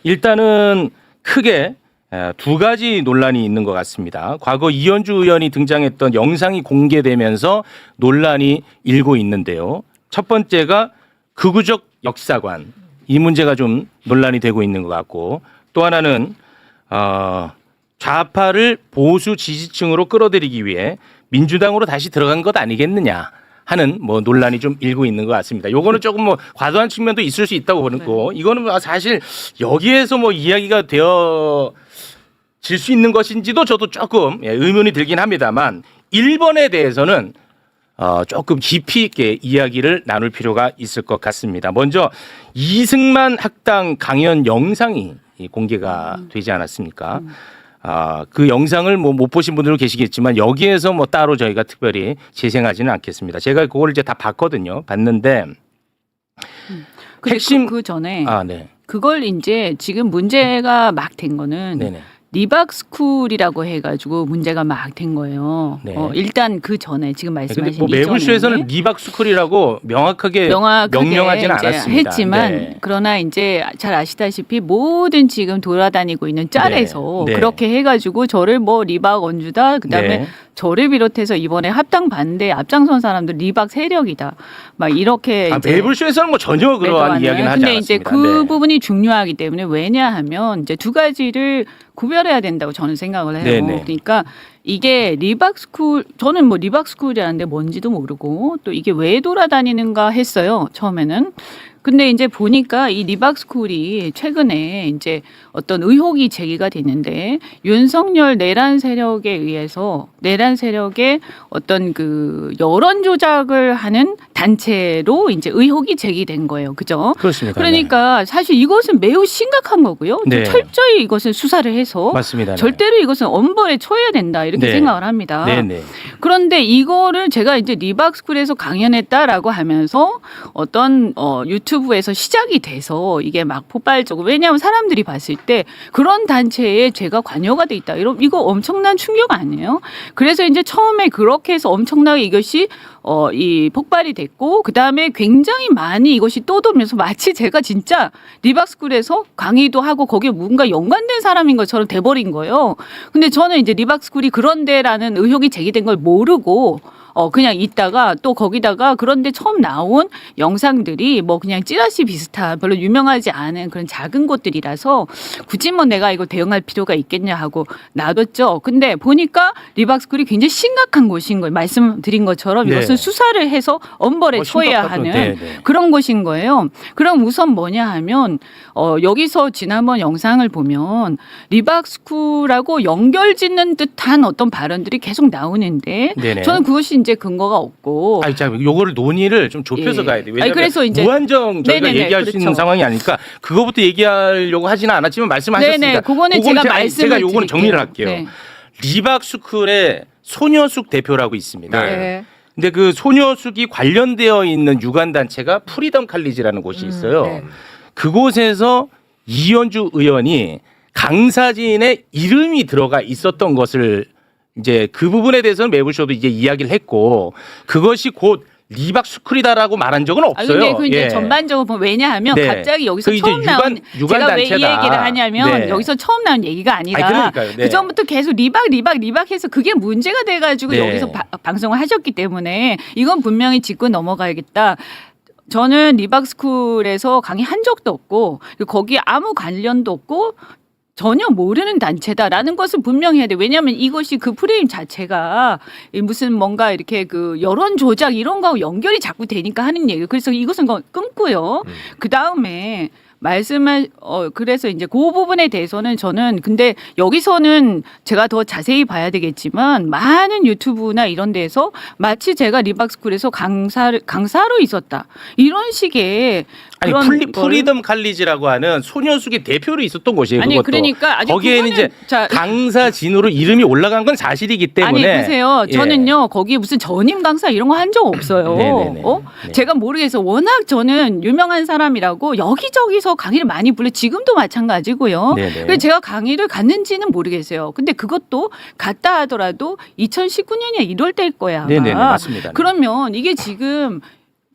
일단은 크게 두 가지 논란이 있는 것 같습니다. 과거 이현주 의원이 등장했던 영상이 공개되면서 논란이 일고 있는데요. 첫 번째가 극우적 역사관, 이 문제가 좀 논란이 되고 있는 것 같고, 또 하나는 좌파를 보수 지지층으로 끌어들이기 위해 민주당으로 다시 들어간 것 아니겠느냐 하는 뭐 논란이 좀 일고 있는 것 같습니다. 요거는 조금 뭐 과도한 측면도 있을 수 있다고 보는 거. 이거는 사실 여기에서 뭐 이야기가 되어 질 수 있는 것인지도 저도 조금 의문이 들긴 합니다만 1번에 대해서는 조금 깊이 있게 이야기를 나눌 필요가 있을 것 같습니다. 먼저 이승만 학당 강연 영상이 공개가 되지 않았습니까? 그 영상을 뭐 못 보신 분들도 계시겠지만 여기에서 뭐 따로 저희가 특별히 재생하지는 않겠습니다. 제가 그걸 이제 다 봤거든요. 봤는데 핵심 그 전에 네. 그걸 이제 지금 문제가 막 된 거는 네네. 리박스쿨이라고 해가지고 문제가 막 된 거예요. 네. 일단 그 전에 지금 말씀하신 뭐 매불쇼에서는 리박스쿨이라고 명확하게 명령하지는 이제 않았습니다. 했지만 네. 그러나 이제 잘 아시다시피 모든 지금 돌아다니고 있는 짤에서 네. 그렇게 해가지고 저를 뭐 리박 원주다 그다음에 네. 저를 비롯해서 이번에 합당 반대 앞장선 사람들 리박 세력이다 막 이렇게 이제 매불쇼에서는 뭐 전혀 그러한 이야기는 하지 근데 않았습니다. 이제 그 부분이 중요하기 때문에 왜냐하면 이제 두 가지를 구별해야 된다고 저는 생각을 해요. 네네. 그러니까 이게 리박스쿨 저는 뭐 리박스쿨이라는데 뭔지도 모르고 또 이게 왜 돌아다니는가 했어요. 처음에는. 근데 이제 보니까 이 리박스쿨이 최근에 이제 어떤 의혹이 제기가 됐는데 윤석열 내란 세력에 의해서 내란 세력의 어떤 그 여론 조작을 하는 단체로 이제 의혹이 제기된 거예요. 그죠? 그렇습니다. 그러니까 사실 이것은 매우 심각한 거고요. 네. 철저히 이것을 수사를 해서 맞습니다. 절대로 이것은 엄벌에 처해야 된다 이렇게 네. 생각을 합니다. 네네. 그런데 이거를 제가 이제 리박스쿨에서 강연했다라고 하면서 어떤 유튜브에서 시작이 돼서 이게 막 폭발적으로 왜냐하면 사람들이 봤을 때 그런 단체에 제가 관여가 돼 있다 이거 엄청난 충격 아니에요? 그래서 이제 처음에 그렇게 해서 엄청나게 이것이 이 폭발이 됐고 그 다음에 굉장히 많이 이것이 떠돌면서 마치 제가 진짜 리박스쿨에서 강의도 하고 거기에 뭔가 연관된 사람인 것처럼 돼버린 거예요. 근데 저는 이제 리박스쿨이 그런데라는 의혹이 제기된 걸 모르고 그냥 있다가 또 거기다가 그런데 처음 나온 영상들이 뭐 그냥 찌라시 비슷한 별로 유명하지 않은 그런 작은 곳들이라서 굳이 뭐 내가 이거 대응할 필요가 있겠냐 하고 놔뒀죠. 근데 보니까 리박스쿨이 굉장히 심각한 곳인 거예요. 말씀드린 것처럼 이것은 수사를 해서 엄벌에 처해야 하는 그런 곳인 거예요. 그럼 우선 뭐냐 하면 여기서 지난번 영상을 보면 리박스쿨하고 연결짓는 듯한 어떤 발언들이 계속 나오는데 저는 그것이 이제 근거가 없고. 자, 요거를 논의를 좀 좁혀서 가야 돼요. 왜냐하면 그래서 이제 무한정 저희가 얘기할 수 있는 상황이 아니니까 그거부터 얘기하려고 하지는 않았지만 말씀하셨으니까. 네네, 그거는 제가 요거는 정리를 할게요. 네. 리박스쿨의 손여숙 대표라고 있습니다. 네. 근데 그 손여숙이 관련되어 있는 유관 단체가 프리덤 칼리지라는 곳이 있어요. 네. 그곳에서 이현주 의원이 강사진의 이름이 들어가 있었던 것을 이제 그 부분에 대해서는 매불쇼도 이제 이야기를 했고 그것이 곧 리박스쿨이다라고 말한 적은 없어요. 근데 그 이제 전반적으로 보면 왜냐하면 갑자기 여기서 처음 나온 제가 왜 이 얘기를 하냐면 여기서 처음 나온 얘기가 아니라 그 전부터 계속 리박해서 그게 문제가 돼가지고 여기서 방송을 하셨기 때문에 이건 분명히 짚고 넘어가야겠다. 저는 리박스쿨에서 강의한 적도 없고 거기에 아무 관련도 없고 전혀 모르는 단체다라는 것을 분명히 해야 돼. 왜냐하면 이것이 그 프레임 자체가 무슨 뭔가 이렇게 그 여론 조작 이런 거하고 연결이 자꾸 되니까 하는 얘기예요. 그래서 이것은 끊고요. 그 다음에 말씀을 그래서 이제 그 부분에 대해서는 저는 근데 여기서는 제가 더 자세히 봐야 되겠지만 많은 유튜브나 이런 데에서 마치 제가 리박스쿨에서 강사로 있었다 이런 식의 아니 프리덤 칼리지라고 하는 손여숙의 대표로 있었던 곳이에요. 아니 그것도. 그러니까 거기에는 이제 강사진으로 이름이 올라간 건 사실이기 때문에. 아니 보세요. 저는요 거기 무슨 전임 강사 이런 거 한 적 없어요. 제가 모르겠어. 워낙 저는 유명한 사람이라고 여기저기서 강의를 많이 불러 지금도 마찬가지고요. 그래서 제가 강의를 갔는지는 모르겠어요. 근데 그것도 갔다 하더라도 2019년에 이럴 때일 거야. 네네 맞습니다. 그러면 이게 지금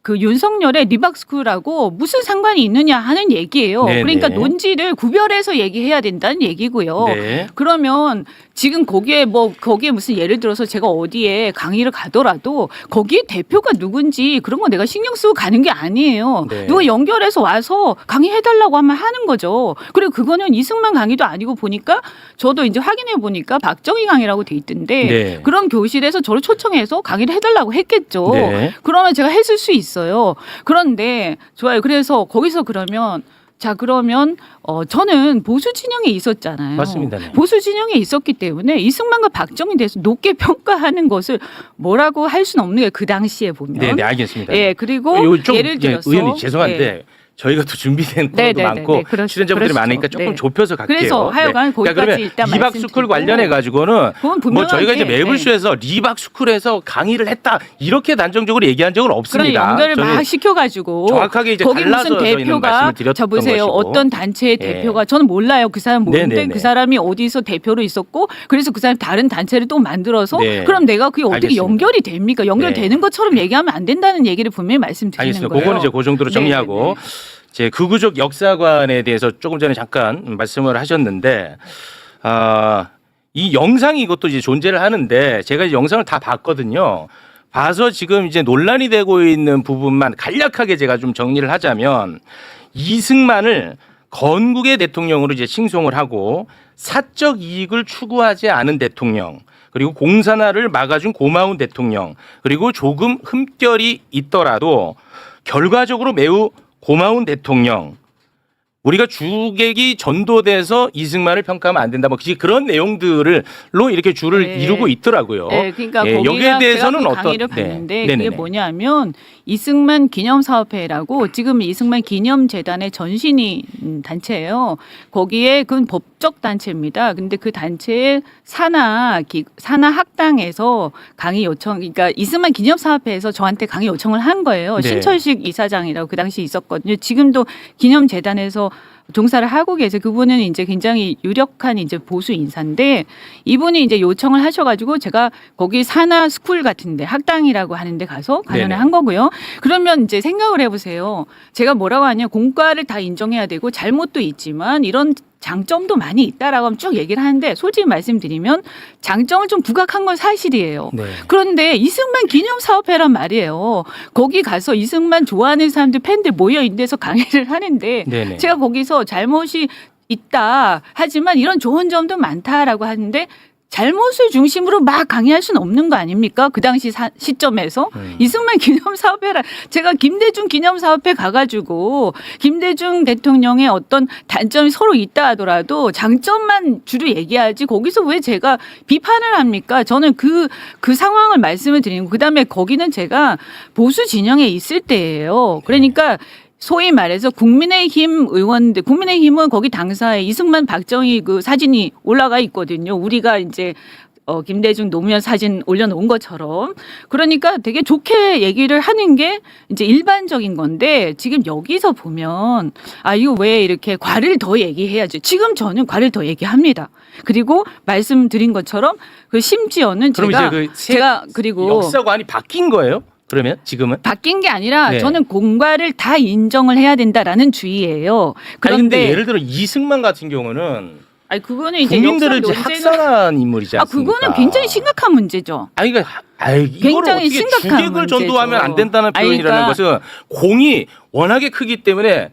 그 윤석열의 리박스쿨하고 무슨 상관이 있느냐 하는 얘기예요. 네네. 그러니까 논지를 구별해서 얘기해야 된다는 얘기고요. 네. 그러면 지금 거기에 무슨 예를 들어서 제가 어디에 강의를 가더라도 거기에 대표가 누군지 그런 거 내가 신경 쓰고 가는 게 아니에요. 네. 누가 연결해서 와서 강의해달라고 하면 하는 거죠. 그리고 그거는 이승만 강의도 아니고 보니까 저도 이제 확인해 보니까 박정희 강의라고 돼 있던데 네. 그런 교실에서 저를 초청해서 강의를 해달라고 했겠죠. 네. 그러면 제가 했을 수 있어요. 그런데 좋아요. 그래서 거기서 그러면 저는 보수 진영에 있었잖아요. 맞습니다. 네. 보수 진영에 있었기 때문에 이승만과 박정희에 대해서 높게 평가하는 것을 뭐라고 할 수는 없는 게 그 당시에 보면. 네, 네, 알겠습니다. 예, 그리고 예를 들어서 의원님 죄송한데 예. 저희가 또 준비된 코너도 네, 네, 많고 네, 네. 출연자분들이 그러시죠. 많으니까 조금 네. 좁혀서 갈게요. 그래서 하여간 거기까지 그러면 일단 리박스쿨 말씀드리고. 관련해 가지고는 그건 뭐 분명하게, 저희가 이제 네. 매불쇼에서 리박스쿨에서 강의를 했다 이렇게 단정적으로 얘기한 적은 그런 없습니다. 연결을 저는 막 시켜가지고 정확하게 이제 거기 갈라서 무슨 저희는 대표가 말씀을 드렸던 저 보세요 것이고. 어떤 단체의 예. 대표가 저는 몰라요 그 사람 모르는데 네네네. 그 사람이 어디서 대표로 있었고 그래서 그 사람이 다른 단체를 또 만들어서 네. 그럼 내가 그게 어떻게 알겠습니다. 연결이 됩니까? 연결되는 네. 것처럼 얘기하면 안 된다는 얘기를 분명히 말씀드리는 알겠습니다. 거예요. 그거는 이제 그 정도로 정리하고 네네네. 제 극우적 역사관에 대해서 조금 전에 잠깐 말씀을 하셨는데 이 영상이 이것도 이제 존재를 하는데 제가 이제 영상을 다 봤거든요. 봐서 지금 이제 논란이 되고 있는 부분만 간략하게 제가 좀 정리를 하자면 이승만을 건국의 대통령으로 이제 칭송을 하고 사적 이익을 추구하지 않은 대통령 그리고 공산화를 막아준 고마운 대통령 그리고 조금 흠결이 있더라도 결과적으로 매우 고마운 대통령 우리가 주객이 전도돼서 이승만을 평가하면 안 된다. 뭐 그런 내용들로 이렇게 줄을 네. 이루고 있더라고요. 네, 그러니까 예, 거기가 여기에 대해서는 제가 그 어떤 강의를 봤는데 그게 네네네. 뭐냐면 이승만 기념사업회라고 지금 이승만 기념재단의 전신이 단체예요. 거기에 그건 법적 단체입니다. 근데 그 단체의 산하 학당에서 강의 요청, 그러니까 이승만 기념사업회에서 저한테 강의 요청을 한 거예요. 네. 신철식 이사장이라고 그 당시 있었거든요. 지금도 기념재단에서 종사를 하고 계세요. 그분은 이제 굉장히 유력한 이제 보수 인사인데 이분이 이제 요청을 하셔가지고 제가 거기 산하 스쿨 같은데 학당이라고 하는데 가서 강연을 네네. 한 거고요. 그러면 이제 생각을 해보세요. 제가 뭐라고 하냐 공과를 다 인정해야 되고 잘못도 있지만 이런 장점도 많이 있다라고 하면 쭉 얘기를 하는데 솔직히 말씀드리면 장점을 좀 부각한 건 사실이에요. 네. 그런데 이승만 기념사업회란 말이에요. 거기 가서 이승만 좋아하는 사람들 팬들 모여 있는 데서 강의를 하는데 네네. 제가 거기서 잘못이 있다 하지만 이런 좋은 점도 많다라고 하는데 잘못을 중심으로 막 강의할 수는 없는 거 아닙니까? 그 당시 시점에서 이승만 기념사업회라 제가 김대중 기념사업회 가가지고 김대중 대통령의 어떤 단점이 서로 있다 하더라도 장점만 주로 얘기하지 거기서 왜 제가 비판을 합니까? 저는 그 상황을 말씀을 드리는 거. 그다음에 거기는 제가 보수 진영에 있을 때예요. 그러니까 소위 말해서 국민의힘 의원들, 국민의힘은 거기 당사에 이승만, 박정희 그 사진이 올라가 있거든요. 우리가 이제 김대중 노무현 사진 올려놓은 것처럼. 그러니까 되게 좋게 얘기를 하는 게 이제 일반적인 건데 지금 여기서 보면 이거 왜 이렇게 과를 더 얘기해야지. 지금 저는 과를 더 얘기합니다. 그리고 말씀드린 것처럼 그 심지어는 그럼 제가 그리고 역사관이 바뀐 거예요? 그러면 지금은? 바뀐 게 아니라 네. 저는 공과를 다 인정을 해야 된다라는 주의예요. 그런데 예를 들어 이승만 같은 경우는 그거는 이제 국민들을 역사 이제 논쟁을- 학살한 인물이지 않습니까? 그거는 굉장히 심각한 문제죠. 이거를 굉장히 어떻게 심각한 주객을 문제죠. 전도하면 안 된다는 표현이라는 그러니까 것은 공이 워낙에 크기 때문에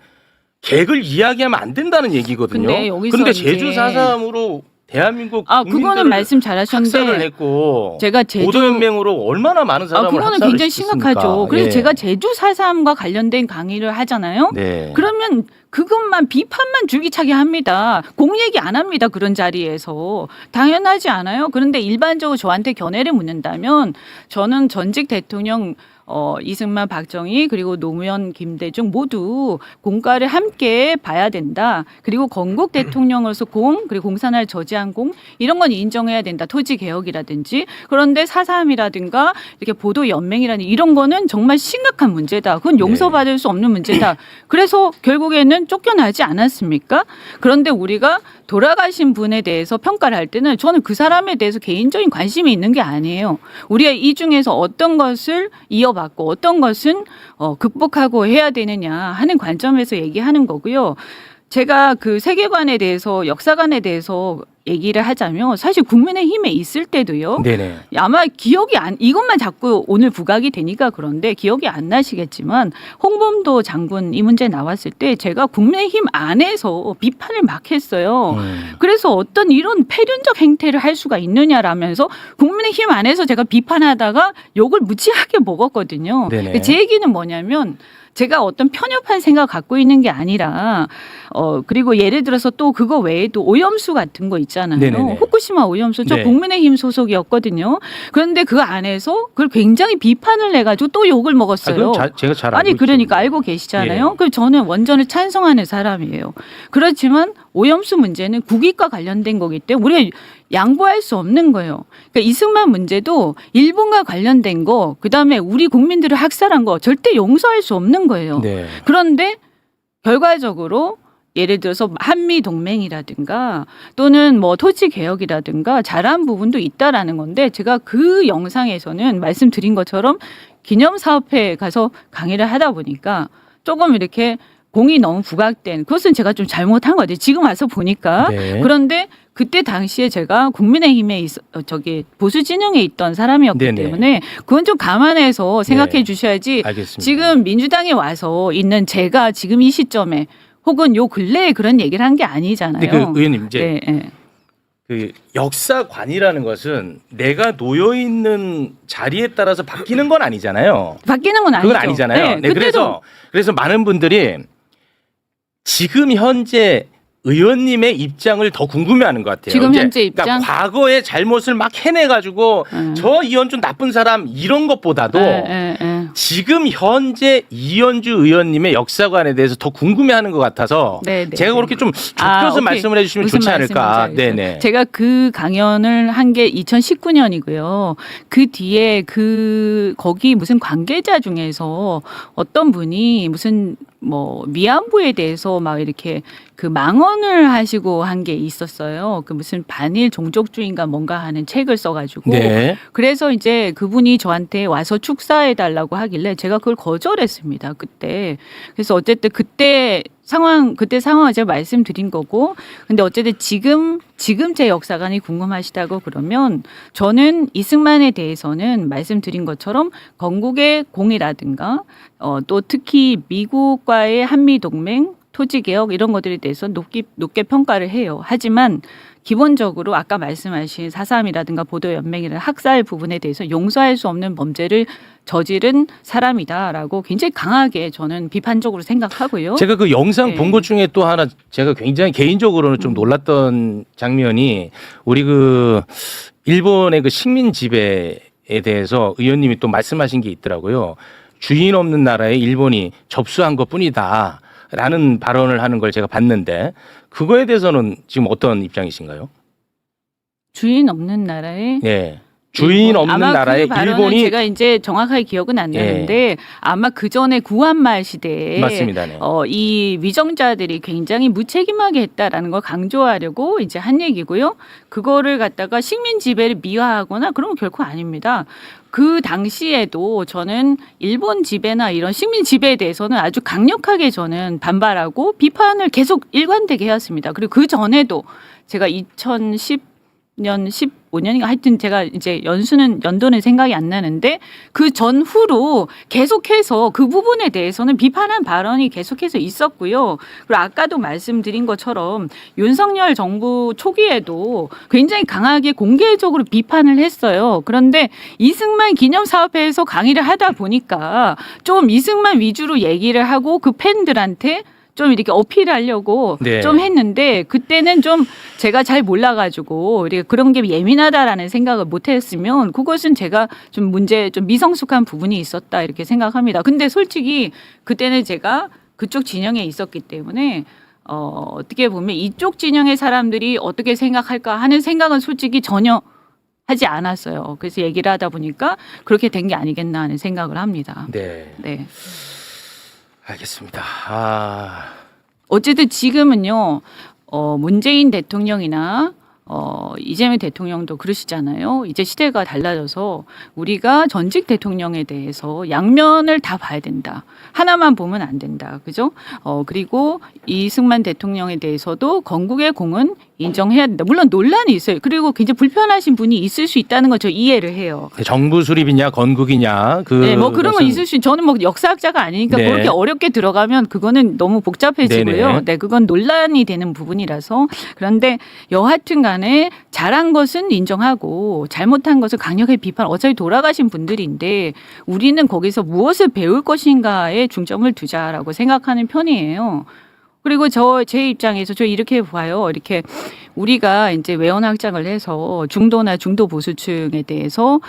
객을 이야기하면 안 된다는 얘기거든요. 근데 여기서 그런데 이제- 제주 4.3으로 대한민국 그거는 국민들을 말씀 학살을 잘하셨는데 했고 제가 제주 보도연맹으로 얼마나 많은 사람을 그거는 학살을 굉장히 시켰습니까? 심각하죠. 그래서 예. 제가 제주 4.3과 관련된 강의를 하잖아요. 네. 그러면 그것만 비판만 줄기차게 합니다. 공 얘기 안 합니다. 그런 자리에서. 당연하지 않아요. 그런데 일반적으로 저한테 견해를 묻는다면 저는 전직 대통령 이승만, 박정희 그리고 노무현, 김대중 모두 공과를 함께 봐야 된다. 그리고 건국 대통령으로서 그리고 공산화를 저지한 공 이런 건 인정해야 된다. 토지 개혁이라든지. 그런데 4.3이라든가 이렇게 보도 연맹이라는 이런 거는 정말 심각한 문제다. 그건 용서받을 수 없는 문제다. 그래서 결국에는 쫓겨나지 않았습니까? 그런데 우리가 돌아가신 분에 대해서 평가를 할 때는 저는 그 사람에 대해서 개인적인 관심이 있는 게 아니에요. 우리가 이 중에서 어떤 것을 이어받 넘어갔고 어떤 것은 극복하고 해야 되느냐 하는 관점에서 얘기하는 거고요. 제가 그 세계관에 대해서 역사관에 대해서 얘기를 하자면 사실 국민의힘에 있을 때도요. 네네. 아마 기억이 이것만 자꾸 오늘 부각이 되니까 그런데 기억이 안 나시겠지만 홍범도 장군 이 문제 나왔을 때 제가 국민의힘 안에서 비판을 막 했어요. 그래서 어떤 이런 패륜적 행태를 할 수가 있느냐라면서 국민의힘 안에서 제가 비판하다가 욕을 무지하게 먹었거든요. 네네. 제 얘기는 뭐냐면 제가 어떤 편협한 생각 갖고 있는 게 아니라 그리고 예를 들어서 또 그거 외에도 오염수 같은 거 있잖아요. 네네네. 후쿠시마 오염수 저 네. 국민의힘 소속이었거든요. 그런데 그 안에서 그걸 굉장히 비판을 해가지고 또 욕을 먹었어요. 제가 잘 알고 아니 그러니까 있죠. 알고 계시잖아요. 예. 그 저는 원전을 찬성하는 사람이에요. 그렇지만 오염수 문제는 국익과 관련된 거기 때문에 우리가 양보할 수 없는 거예요. 그러니까 이승만 문제도 일본과 관련된 거, 그다음에 우리 국민들을 학살한 거 절대 용서할 수 없는 거예요. 네. 그런데 결과적으로 예를 들어서 한미 동맹이라든가 또는 뭐 토지 개혁이라든가 잘한 부분도 있다라는 건데 제가 그 영상에서는 말씀드린 것처럼 기념사업회에 가서 강의를 하다 보니까 조금 이렇게 공이 너무 부각된 그것은 제가 좀 잘못한 거지 지금 와서 보니까. 네. 그런데 그때 당시에 제가 국민의힘에 보수 진영에 있던 사람이었기 네네. 때문에 그건 좀 감안해서 생각해 네. 주셔야지. 알겠습니다. 지금 민주당에 와서 있는 제가 지금 이 시점에 혹은 요 근래에 그런 얘기를 한 게 아니잖아요. 근데 그 의원님 이제 네, 네. 그 역사관이라는 것은 내가 놓여 있는 자리에 따라서 바뀌는 건 아니잖아요. 바뀌는 건 아니죠. 그건 아니잖아요. 네, 그때도 그래서 많은 분들이 지금 현재 의원님의 입장을 더 궁금해하는 것 같아요. 지금 이제 현재 입장? 그러니까 과거의 잘못을 막 해내가지고 저 이현주 나쁜 사람 이런 것보다도 지금 현재 이현주 의원님의 역사관에 대해서 더 궁금해하는 것 같아서 네, 네, 제가 네. 그렇게 좀 좁혀서 오케이. 말씀을 해주시면 무슨 좋지 않을까. 말씀인지 알겠어요. 네네. 제가 그 강연을 한 게 2019년이고요. 그 뒤에 거기 무슨 관계자 중에서 어떤 분이 무슨 뭐 위안부에 대해서 막 이렇게 그 망언을 하시고 한 게 있었어요. 그 무슨 반일 종족주의인가 뭔가 하는 책을 써가지고. 네. 그래서 이제 그분이 저한테 와서 축사해 달라고 하길래 제가 그걸 거절했습니다. 그때. 그래서 어쨌든 그때 상황을 제가 말씀드린 거고. 근데 어쨌든 지금 제 역사관이 궁금하시다고 그러면 저는 이승만에 대해서는 말씀드린 것처럼 건국의 공이라든가 또 특히 미국과의 한미동맹 토지개혁 이런 것들에 대해서 높게 평가를 해요. 하지만 기본적으로 아까 말씀하신 4.3이라든가 보도연맹이라는 학살 부분에 대해서 용서할 수 없는 범죄를 저지른 사람이다라고 굉장히 강하게 저는 비판적으로 생각하고요. 제가 그 영상 네. 본 것 중에 또 하나 제가 굉장히 개인적으로는 좀 놀랐던 장면이 우리 그 일본의 그 식민 지배에 대해서 의원님이 또 말씀하신 게 있더라고요. 주인 없는 나라에 일본이 접수한 것뿐이다. 라는 발언을 하는 걸 제가 봤는데 그거에 대해서는 지금 어떤 입장이신가요? 주인 없는 나라에 예. 주인 없는 아마 나라에 그 발언은 일본이 제가 이제 정확하게 기억은 안 나는데 아마 그 전에 구한말 시대에 맞습니다. 네. 이 위정자들이 굉장히 무책임하게 했다라는 걸 강조하려고 이제 한 얘기고요. 그거를 갖다가 식민 지배를 미화하거나 그런 건 결코 아닙니다. 그 당시에도 저는 일본 지배나 이런 식민 지배에 대해서는 아주 강력하게 저는 반발하고 비판을 계속 일관되게 해왔습니다. 그리고 그 전에도 제가 2010년 15년인가 하여튼 제가 이제 연도는 생각이 안 나는데 그 전후로 계속해서 그 부분에 대해서는 비판한 발언이 계속해서 있었고요. 그리고 아까도 말씀드린 것처럼 윤석열 정부 초기에도 굉장히 강하게 공개적으로 비판을 했어요. 그런데 이승만 기념사업회에서 강의를 하다 보니까 좀 이승만 위주로 얘기를 하고 그 팬들한테 좀 이렇게 어필하려고 네. 좀 했는데 그때는 좀 제가 잘 몰라가지고 그런 게 예민하다라는 생각을 못했으면 그것은 제가 좀 미성숙한 부분이 있었다 이렇게 생각합니다. 근데 솔직히 그때는 제가 그쪽 진영에 있었기 때문에 어떻게 보면 이쪽 진영의 사람들이 어떻게 생각할까 하는 생각은 솔직히 전혀 하지 않았어요. 그래서 얘기를 하다 보니까 그렇게 된 게 아니겠나 하는 생각을 합니다. 네. 네. 알겠습니다. 어쨌든 지금은요, 문재인 대통령이나 이재명 대통령도 그러시잖아요. 이제 시대가 달라져서 우리가 전직 대통령에 대해서 양면을 다 봐야 된다. 하나만 보면 안 된다. 그죠? 그리고 이승만 대통령에 대해서도 건국의 공은 인정해야 된다. 물론 논란이 있어요. 그리고 굉장히 불편하신 분이 있을 수 있다는 거 저 이해를 해요. 정부 수립이냐 건국이냐 네, 뭐 그런 건 있을 수 있. 저는 뭐 역사학자가 아니니까 네. 그렇게 어렵게 들어가면 그거는 너무 복잡해지고요. 네네. 네, 그건 논란이 되는 부분이라서. 그런데 여하튼간에 잘한 것은 인정하고 잘못한 것을 강력하게 비판. 어차피 돌아가신 분들인데 우리는 거기서 무엇을 배울 것인가에 중점을 두자라고 생각하는 편이에요. 그리고 제 입장에서 저 이렇게 봐요. 이렇게 우리가 이제 외연 확장을 해서 중도나 중도 보수층에 대해서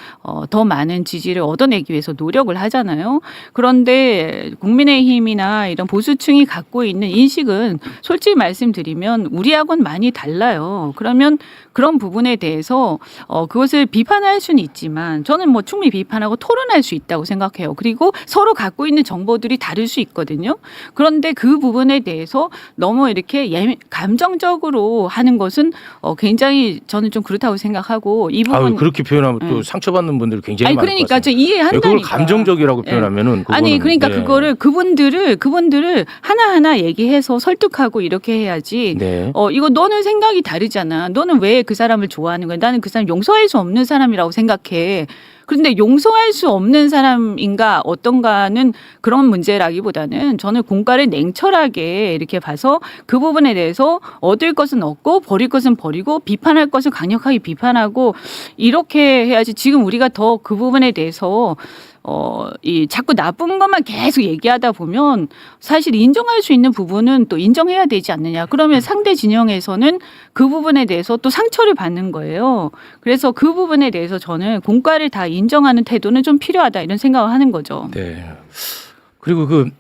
더 많은 지지를 얻어내기 위해서 노력을 하잖아요. 그런데 국민의힘이나 이런 보수층이 갖고 있는 인식은 솔직히 말씀드리면 우리하고는 많이 달라요. 그러면 그런 부분에 대해서 그것을 비판할 수는 있지만 저는 뭐 충분히 비판하고 토론할 수 있다고 생각해요. 그리고 서로 갖고 있는 정보들이 다를 수 있거든요. 그런데 그 부분에 대해서 너무 이렇게 감정적으로 하는 것은 굉장히 저는 좀 그렇다고 생각하고 이 부분 그렇게 표현하면 또 상처받는 분들이 굉장히 아니 많을 것 그러니까 같습니다. 저 이해한다니까. 그걸 감정적이라고 표현하면은 아니 그러니까 네. 그거를 그분들을 하나하나 얘기해서 설득하고 이렇게 해야지. 네. 이거 너는 생각이 다르잖아. 너는 왜 그 사람을 좋아하는 거야? 나는 그 사람 용서할 수 없는 사람이라고 생각해. 그런데 용서할 수 없는 사람인가 어떤가는 그런 문제라기보다는 저는 공과를 냉철하게 이렇게 봐서 그 부분에 대해서 얻을 것은 얻고 버릴 것은 버리고 비판할 것은 강력하게 비판하고 이렇게 해야지. 지금 우리가 더 그 부분에 대해서 자꾸 나쁜 것만 계속 얘기하다 보면 사실 인정할 수 있는 부분은 또 인정해야 되지 않느냐. 그러면 상대 진영에서는 그 부분에 대해서 또 상처를 받는 거예요. 그래서 그 부분에 대해서 저는 공과를 다 인정하는 태도는 좀 필요하다 이런 생각을 하는 거죠. 네. 그리고 근데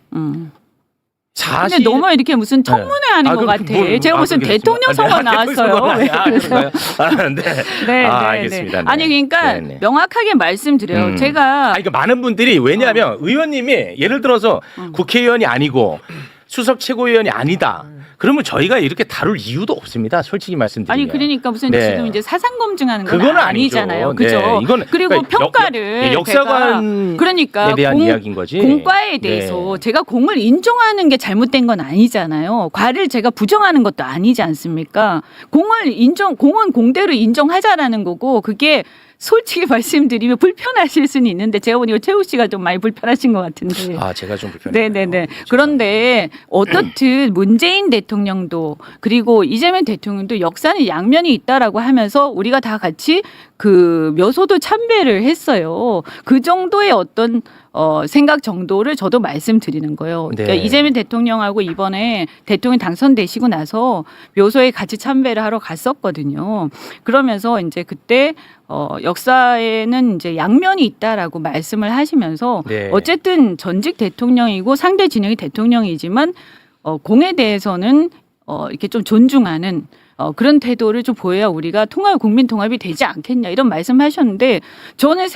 너무 이렇게 무슨 청문회 하는 것 같아. 제가 무슨 대통령 선거 나왔어요. 네, 알겠습니다. 네. 아니 그러니까 네, 네. 명확하게 말씀드려요. 제가 그러니까 많은 분들이 왜냐하면 의원님이 예를 들어서 국회의원이 아니고 수석 최고위원이 아니다. 그러면 저희가 이렇게 다룰 이유도 없습니다. 솔직히 말씀드리면. 아니 그러니까 무슨 네. 지금 이제 사상 검증하는 건 그건 아니잖아요. 아니죠. 그죠? 네. 이건 그리고 그러니까 평가를 역사관에 그러니까 대한 이야기인 거지. 공과에 대해서 네. 제가 공을 인정하는 게 잘못된 건 아니잖아요. 과를 제가 부정하는 것도 아니지 않습니까? 공은 공대로 인정하자라는 거고 그게 솔직히 말씀드리면 불편하실 수는 있는데 제가 보니까 최욱 씨가 좀 많이 불편하신 것 같은데. 제가 좀 불편해요. 네네네. 그런데 어떻든 문재인 대통령도 그리고 이재명 대통령도 역사는 양면이 있다라고 하면서 우리가 다 같이 그 묘소도 참배를 했어요. 그 정도의 어떤 생각 정도를 저도 말씀드리는 거예요. 그러니까 네. 이재명 대통령하고 이번에 대통령 당선되시고 나서 묘소에 같이 참배를 하러 갔었거든요. 그러면서 이제 그때 역사에는 이제 양면이 있다라고 말씀을 하시면서 네. 어쨌든 전직 대통령이고 상대 진영이 대통령이지만 공에 대해서는 이렇게 좀 존중하는 그런 태도를 좀 보여야 우리가 국민 통합이 되지 않겠냐 이런 말씀하셨는데 저는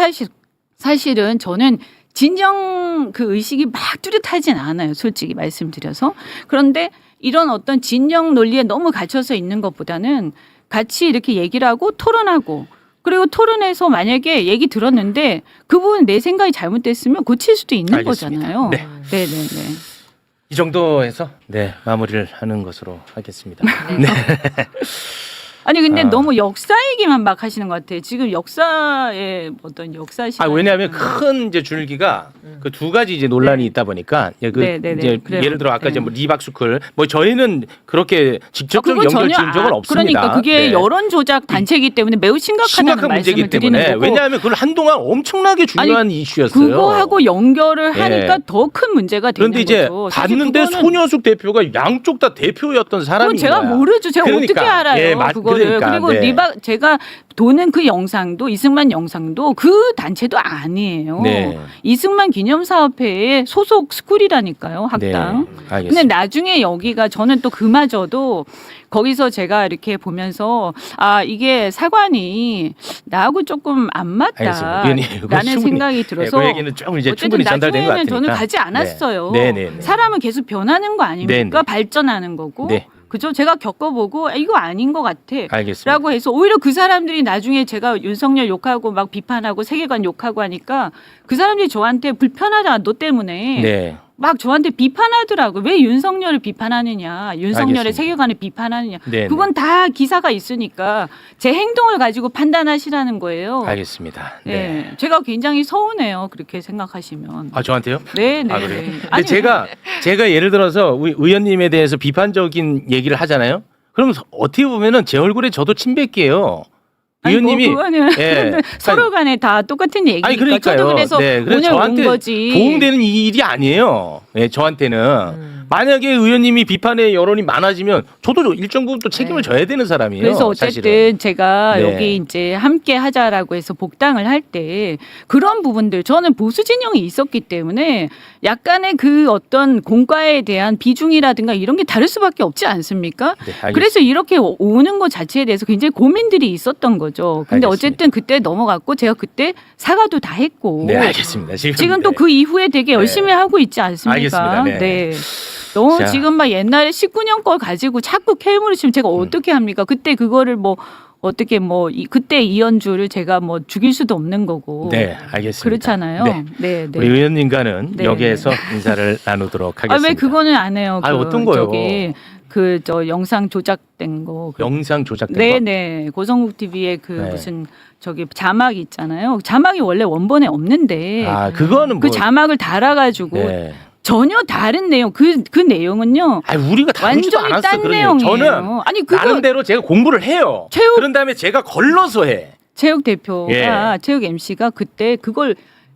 사실은 저는 진영 그 의식이 막 뚜렷하진 않아요. 솔직히 말씀드려서. 그런데 이런 어떤 진영 논리에 너무 갇혀서 있는 것보다는 같이 이렇게 얘기를 하고 토론하고 그리고 토론에서 만약에 얘기 들었는데 그 부분 내 생각이 잘못됐으면 고칠 수도 있는 알겠습니다. 거잖아요. 네. 네네네. 이 정도에서 마무리를 하는 것으로 하겠습니다. 네. 아니 근데 너무 역사 얘기만 막 하시는 것 같아요. 지금 역사의 어떤 역사 시간. 왜냐하면 큰 이제 줄기가 그 두 가지 이제 논란이 있다 보니까 네네네. 이제 그래요. 예를 들어 아까 네. 이제 뭐 리박스쿨 뭐 저희는 그렇게 직접적 연결 지은 적은 없습니다. 그러니까 그게 네. 여론 조작 단체이기 때문에 매우 심각하다는 심각한 문제이기 말씀을 드리는 때문에 거고. 왜냐하면 그걸 한동안 엄청나게 중요한 이슈였어요. 그거하고 연결을 예. 하니까 더 큰 문제가 되는 그런데 이제 거죠. 사실 봤는데 그거는 손현숙 대표가 양쪽 다 대표였던 사람인 그건 제가 거야. 모르죠. 제가 그러니까, 어떻게 알아요? 예, 그거를. 그러니까, 그리고 네. 제가 도는 그 영상도 이승만 영상도 그 단체도 아니에요. 네. 이승만 기념사업회의 소속 스쿨이라니까요. 학당. 네, 알겠습니다. 근데 나중에 여기가 저는 또 그마저도 거기서 제가 이렇게 보면서 이게 사관이 나하고 조금 안 알겠습니다. 의원님, 이거 맞다라는 충분히, 생각이 들어서 그 얘기는 조금 이제 어쨌든 충분히 전달된 것 나중에는 같으니까. 저는 가지 않았어요. 네. 네. 사람은 계속 변하는 거 아닙니까? 네, 네. 발전하는 거고. 네. 그죠? 제가 겪어보고 이거 아닌 것 같아. 알겠습니다. 라고 해서 오히려 그 사람들이 나중에 제가 윤석열 욕하고 막 비판하고 세계관 욕하고 하니까 그 사람들이 저한테 불편하다 너 때문에 네. 막 저한테 비판하더라고요. 왜 윤석열을 비판하느냐. 윤석열의 알겠습니다. 세계관을 비판하느냐. 네, 그건 다 기사가 있으니까 제 행동을 가지고 판단하시라는 거예요. 알겠습니다. 네. 네. 제가 굉장히 서운해요. 그렇게 생각하시면. 아 저한테요? 네, 네. 아 그래요? 네. 근데 아니, 제가 예를 들어서 우리 의원님에 대해서 비판적인 얘기를 하잖아요. 그럼 어떻게 보면은 제 얼굴에 저도 침뱉게요. 아니, 의원님이 뭐 그거는 예. 서로 간에 다 똑같은 얘기니까. 아니 그러니까요. 저도 그래서 네, 그래서 오늘 저한테 온 거지. 도움되는 일이 아니에요. 네, 저한테는 만약에 의원님이 비판의 여론이 많아지면 저도 일정 부분 또 책임을 져야 되는 사람이에요. 그래서 어쨌든 사실은. 제가 네. 여기 이제 함께 하자라고 해서 복당을 할 때 그런 부분들 저는 보수 진영이 있었기 때문에 약간의 그 어떤 공과에 대한 비중이라든가 이런 게 다를 수밖에 없지 않습니까? 네, 알겠습니다. 그래서 이렇게 오는 것 자체에 대해서 굉장히 고민들이 있었던 거죠. 근데 알겠습니다. 어쨌든 그때 넘어갔고 제가 그때 사과도 다 했고 네, 알겠습니다. 지금 또 네. 그 이후에 되게 열심히 하고 있지 않습니까? 알겠습니다. 네. 너무 자. 지금 막 옛날에 19년 걸 가지고 자꾸 캐물을 치면 제가 어떻게 합니까? 그때 그거를 뭐 어떻게 뭐 그때 이현주를 제가 뭐 죽일 수도 없는 거고. 네, 알겠습니다. 그렇잖아요. 네. 네, 네. 우리 의원님과는 네. 여기에서 인사를 나누도록 아, 하겠습니다. 왜 그거는 안 해요? 아니, 어떤 거요? 저기 그 저 영상 조작된 거. 영상 조작된 네, 거? 네. 고성국 TV에 그 네. 무슨 저기 자막이 있잖아요. 자막이 원래 원본에 없는데 아, 그거는 그 뭐 자막을 달아가지고 네. 전혀 다른 내용. 그 내용은요. 아, 우리가 다루지도 완전히 않았어. 딴 그런 내용이에요. 저는 아니 그거 나름대로 제가 공부를 해요. 체육- 그런 다음에 제가 걸러서 해. 체육 대표가 예. 체육 MC가 그때 그걸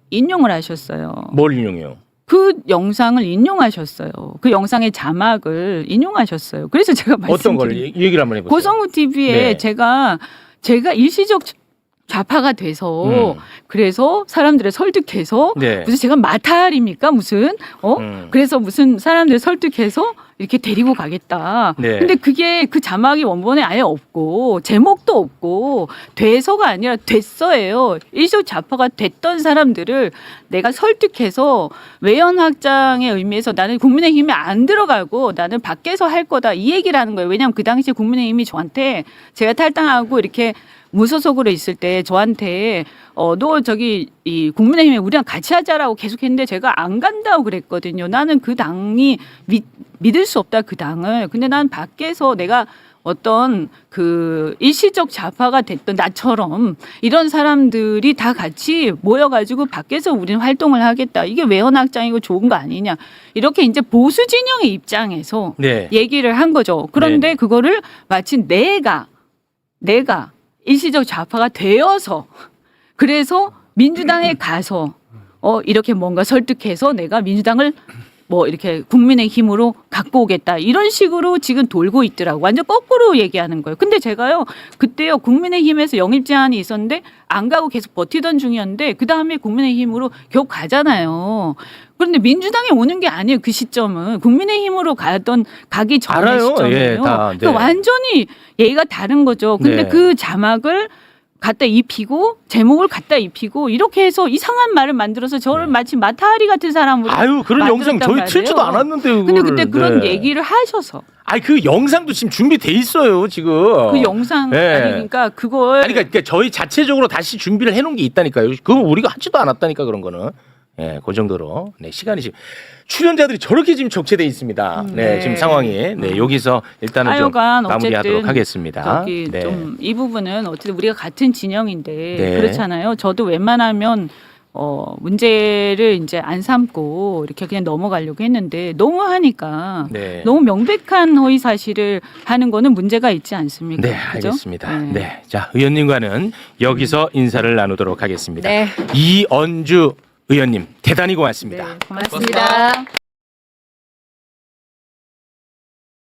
인용을 하셨어요. 뭘 인용해요? 그 영상을 인용하셨어요. 그 영상의 자막을 인용하셨어요. 그래서 제가 어떤 걸 말씀드린 얘기를 한번 해보세요. 고성우 TV에 네. 제가 일시적 좌파가 돼서 그래서 사람들을 설득해서 네. 무슨 제가 마탈입니까 무슨 그래서 무슨 사람들을 설득해서 이렇게 데리고 가겠다. 네. 근데 그게 그 자막이 원본에 아예 없고 제목도 없고 돼서가 아니라 됐어예요. 일시적 좌파가 됐던 사람들을 내가 설득해서 외연 확장의 의미에서 나는 국민의힘에 안 들어가고 나는 밖에서 할 거다 이 얘기를 하는 거예요. 왜냐하면 그 당시에 국민의힘이 저한테 제가 탈당하고 이렇게 무소속으로 있을 때 저한테 너 저기 이 국민의힘에 우리랑 같이 하자라고 계속했는데 제가 안 간다고 그랬거든요. 나는 그 당이 믿을 수 없다 그 당을. 근데 난 밖에서 내가 어떤 그 일시적 좌파가 됐던 나처럼 이런 사람들이 다 같이 모여가지고 밖에서 우리는 활동을 하겠다. 이게 외연확장이고 좋은 거 아니냐. 이렇게 이제 보수 진영의 입장에서 네. 얘기를 한 거죠. 그런데 네네. 그거를 마치 내가 일시적 좌파가 되어서 그래서 민주당에 가서 이렇게 뭔가 설득해서 내가 민주당을 뭐 이렇게 국민의힘으로 갖고 오겠다 이런 식으로 지금 돌고 있더라고. 완전 거꾸로 얘기하는 거예요. 근데 제가요 그때요 국민의힘에서 영입 제한이 있었는데 안 가고 계속 버티던 중이었는데 그 다음에 국민의힘으로 겨우 가잖아요. 그런데 민주당에 오는 게 아니에요. 그 시점은 국민의힘으로 가기 전의 알아요. 시점이에요. 예, 다, 네. 그러니까 완전히 얘기가 다른 거죠. 근데 네. 그 자막을 갖다 입히고 제목을 갖다 입히고 이렇게 해서 이상한 말을 만들어서 저를 마치 마타리 같은 사람으로 아유, 그런 영상 만들었단 저희 말이에요. 틀지도 않았는데. 근데 그때 그거를. 그런 네. 얘기를 하셔서 아니, 그 영상도 지금 준비돼 있어요, 지금. 그 영상 네. 아니 그러니까 그걸 아니, 그러니까 저희 자체적으로 다시 준비를 해놓은 게 있다니까요. 그건 우리가 하지도 않았다니까 그런 거는. 예, 그 정도로 네, 시간이 지금 출연자들이 저렇게 지금 적체돼 있습니다. 네, 네. 지금 상황이 네, 여기서 일단은 좀 하여간 마무리하도록 어쨌든 하겠습니다. 저기 네. 좀 이 부분은 어쨌든 우리가 같은 진영인데 네. 그렇잖아요. 저도 웬만하면 문제를 이제 안 삼고 이렇게 그냥 넘어가려고 했는데 너무 하니까 네. 너무 명백한 허위 사실을 하는 거는 문제가 있지 않습니까? 네, 그죠? 알겠습니다. 네. 자, 의원님과는 여기서 인사를 나누도록 하겠습니다. 네. 이언주 의원님 대단히 고맙습니다. 네, 고맙습니다.